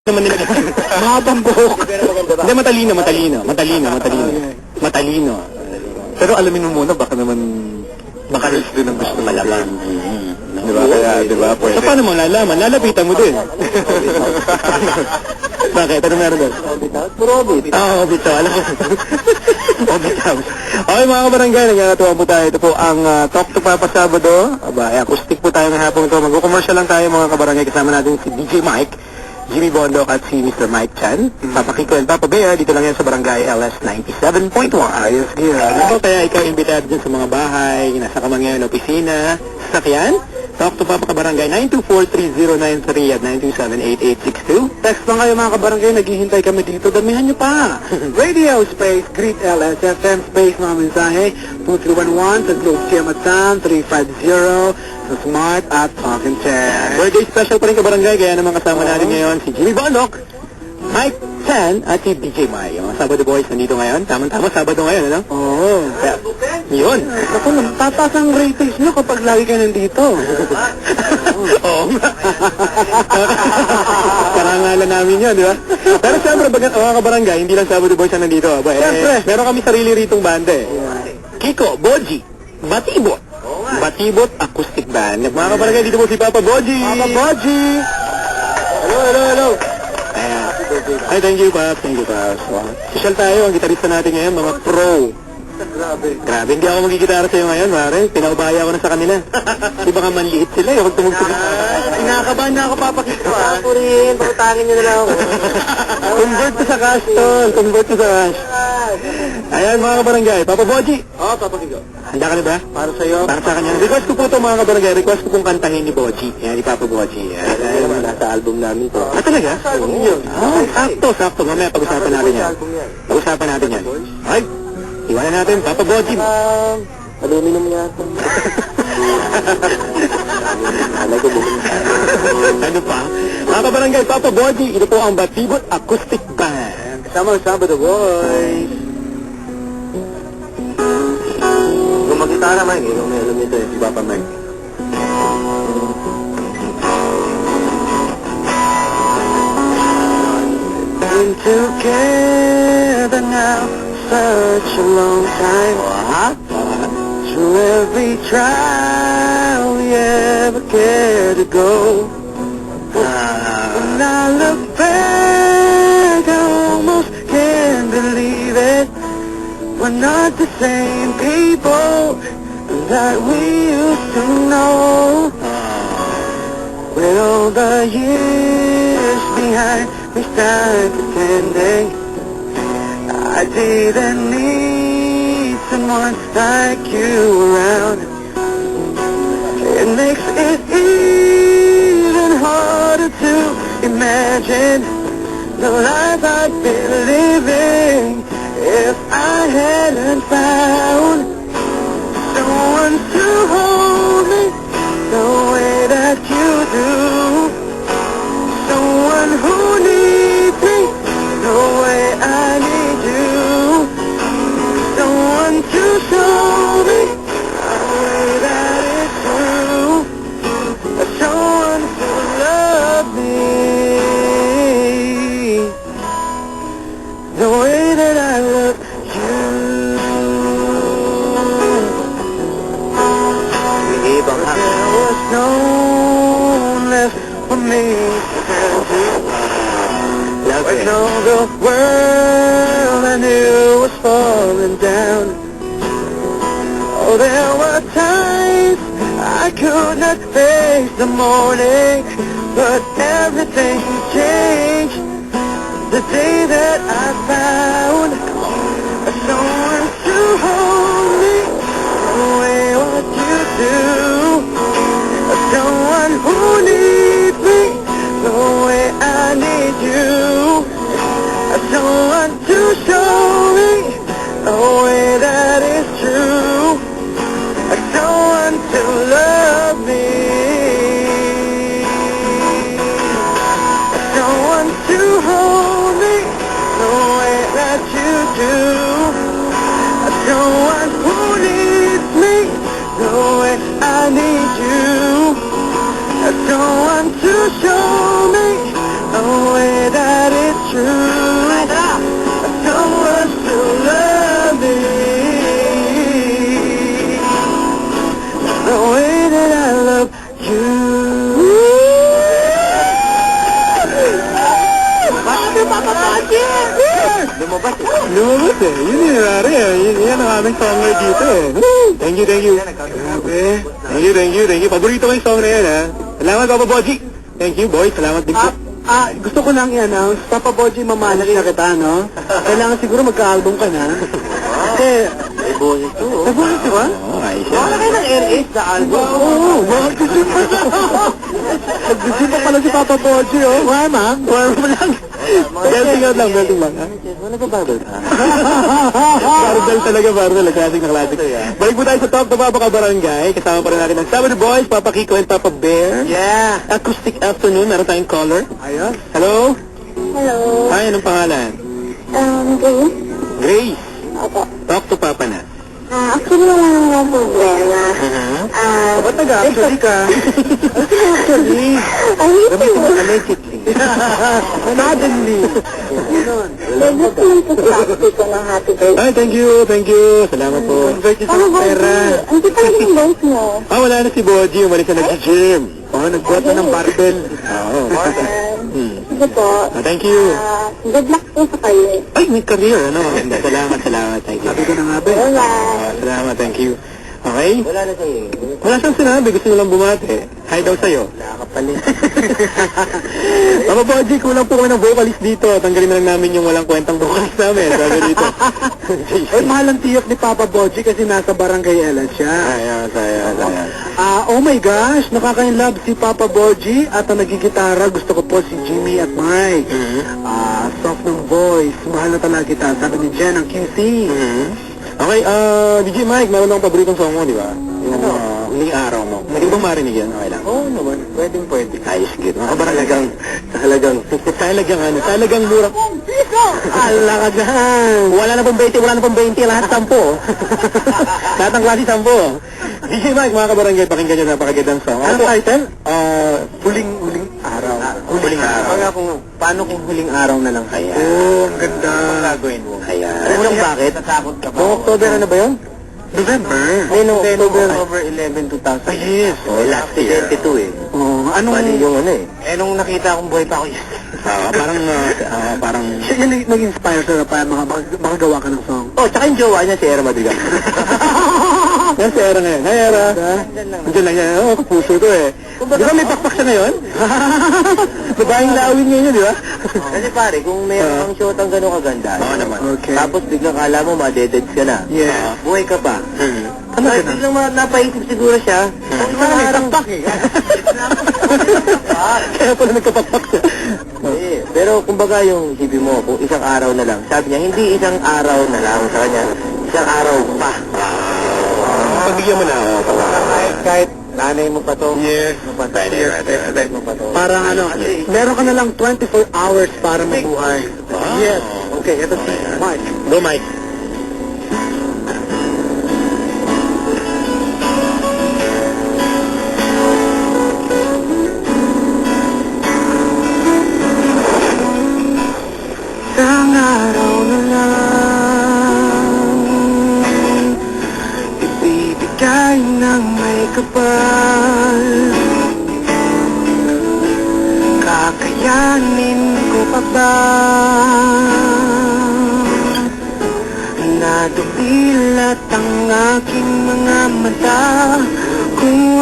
naman nila. Mahabang buhok. Hindi, matalino. Pero alamin mo muna, baka naman makalis din ang gusto malaman. Diba? Kaya, diba? So, paano mo lalaman? Lalapitan mo din. Bakit? Ano meron doon? Orbit. Orbit. Alam ko. Orbit House. Okay, mga kabarangay, nagkakatuwa po tayo. Ito po ang Talk to Papa Sabado. Aba, acoustic po tayo ng hapong ito. Mag-commercial lang tayo, mga kabarangay. Kasama natin si DJ Mike, Jimmy Bondok at si Mr. Mike Chan. Papa Kiko and Papa Bear, dito lang yan sa Barangay LS 97.1. Ayos, yeah. Kaya ikaw imbitado dyan sa mga bahay, nasa kamangyan, opisina, sasakyan. Talk to Papa Kabarangay, 924-3093 at 927-8862. Text lang kayo mga kabarangay, naghihintay kami dito. Damihan nyo pa. Radio Space, Greet LS, FM Space, mga mensahe, 2311 sa Globe Siem at Sam, 350 sa Smart at Talk and Chat. Birthday special pa rin kabarangay, kaya naman kasama natin ngayon si Jimmy Bondok, Mike Chan at si DJ Mayo. Sabado Boys nandito ngayon. Tama-tama, Sabado ngayon, ano? Oo. Kaya, yun. Ako, tataas ang ratings nyo kapag lagi kayo nandito. Oo. Karangalan namin yun, di ba? Pero siyempre, mga kabarangay, hindi lang Sabado Boys ang nandito. Siyempre, meron kami sarili ritong banda eh. Kiko, Boji, Batibot. Batibot Acoustic Band. Mga kabarangay, dito po si Papa Boji. Papa Boji! Hello. Ayan. Ay, thank you, Pap. Social tayo, ang gitarista natin ngayon, mga pro. Grabe, hindi ako magigitara sa'yo ngayon, pare. Pinaubaya ko na sa kanila. Di ba nga manliit sila, eh. Huwag tumugtugin. Kinakabahan na ako, Papa Kiko. Ako rin, pautangin nyo na lang ako. Convert to sa cash, tol. Ayan, mga kabarangay. Papa Boji. Oo, Papa Kiko. Handa ka na ba? Para sa'yo. Para sa kanya. Request ko po ito, mga kabarangay. Request ko pong kantahin ni Boji. Yan, ni Papa Boji. Ayan, nasa album namin to. Ah, talaga? Nasa album yun. Sakto. Mamaya pag-usapan natin yan. Ay, iwanan natin. Papa Boji. Aluminum yata. Alay ko bumili. Ano pa? Mga kabarangay, Papa Boji. Ito po ang Batibot Acoustic Band. Kasama ang Sabado Boys. Kung mag-gitara man, may alam nito si Papa Mike. Been together now such a long time. Through every trial we ever cared to go. When I look back, I almost can't believe it. We're not the same people that we used to know. With all the years behind me, start pretending I didn't need someone like you around. It makes it even harder to imagine the life I've been living if I hadn't found someone to hold me the way that you do. Someone who needs me the way I need you. Someone to show me the way that is true. Someone to love me the way that I love you. There was no one left for me to turn to. I know the world I knew was falling down. Oh, there were times I could not face the morning, but everything changed the day that I found someone to hold me the way what you do. Someone who needs me the way I need you. Someone to show me the way that is true. Someone to love me. Someone to hold me the way that you do. Someone who needs me the way I need you. Someone to show me the way way that it's true. Someone to love me. The way that I love you. Lumabas eh. Lumabas eh. Yun yung nangyari eh. Yan ang aming songer dito eh. Thank you, thank you. Thank you. Paborito ko yung song na yan ha. Salamat, Papa Boji. Thank you, boy. Salamat din po. Gusto ko lang i-announce, Papa Boji, mamalas na kita, no? Kailangan siguro magka-album ka na. Kasi, may boses to. May boses to ba? Oo, ayos yan. Wala kayo ng RS sa album. Oo, mag-isip pa siya. Mag-isip pa pala si Papa Boji, oh. Wala lang. Belting out lang, belting lang. Wala ba barbell ka? Barbell talaga, barbell. Classic na classic. Balik po tayo sa Talk to Papa Kabarangay. Kasama pa rin natin ang Sabado Boys, Papa Kiko and Papa Bear. Yeah. Acoustic afternoon, meron tayong caller. Ayun. Hello? Hello. Hi, anong pangalan? Grace? Grace. Opo. Talk to Papa na. Actually, wala nang problema. Ba't nag-actually ka? Actually? Gamitin mo allegedly. Suddenly. Gusto mo po sa ko ng happy birthday. Ay, thank you. Salamat po. Birthday sa pera. Ang kita yung voice mo. Wala na si Boji. Umalis na nag-gym. Nagbuhat na ng barbell. Oo. Sige po. Thank you. Good luck po sa kayo. Ay, may career. Salamat. Thank you. Sabi ko na nga ba. Salamat, thank you. Okay? Wala na sa'yo. Wala siyang sinabi. Gusto nyo lang bumate. Hi daw sa'yo. Nakakapalit. Papa Boji, kulang po kami ng vocalist dito. Tanggalin na lang namin yung walang kwentang vocalist namin. Sabi dito. Ay, mahal ang tiyok ni Papa Boji kasi nasa Barangay Ellen siya. Ayan. Oh my gosh, nakaka-inlove si Papa Boji at ang nagigitara, gusto ko po si Jimmy at Mike. Soft ng voice, mahal na talaga kita. Sabi ni Jen ang QC. Okay, DJ Mike, meron akong paboritong song mo, di ba? Yung huling araw mo. Hindi bang marinig yan? Okay lang. Oo naman, pwede. Ayos, good. Talagang mura. Ala ka dyan. Wala na pong 20, lahat 10. Lahat ng klase 10. DJ Mike, mga kabarangay, pakinggan nyo napakagandang song. Ano title? Huling araw. Huling araw. Paano kung huling araw na lang kaya? Oh, ang ganda. Ang gagawin mo. Kaya. Alam mo bakit? Natatakot ka ba? Noong October na ba yun? November. October 11, 2000. Ay, yes. Last year. 22 eh. Anong... Bali yung ano eh. Nung nakita akong buhay pa ako yun. Parang... Siya yung nag-inspire sa'yo para makagawa ka ng song. Tsaka yung jowa niya si Era Madrigal. Yan si Era ngayon. Hi, Era. Nandiyan lang yan. Kapuso to eh. Di ba may pakpak siya ngayon? Babaeng lawin ngayon, di ba? Kasi pare, kung mayroon kang shot ang gano'ng kaganda, naman. Tapos biglang kala mo ma-deadeds ka na. Yeah. Buhay ka pa. Ano ka na? Biglang napaisip siguro siya. May pakpak eh. Kaya pala nagkapakpak siya. Pero kumbaga yung hibi mo, kung isang araw na lang, sabi niya, hindi isang araw na lang sa kanya, isang araw pa. Pagbigyan mo na ako. Kahit nanay mo pa to. Yes. Pwede mo pa to. Parang meron ka na lang 24 hours para mabuhay. Yes. Okay, ito si Mike. Go, Mike. Isang araw na lang ibibigay ng may kapal. Kakayanin ko pa ba na dumilat ang aking mga mata kung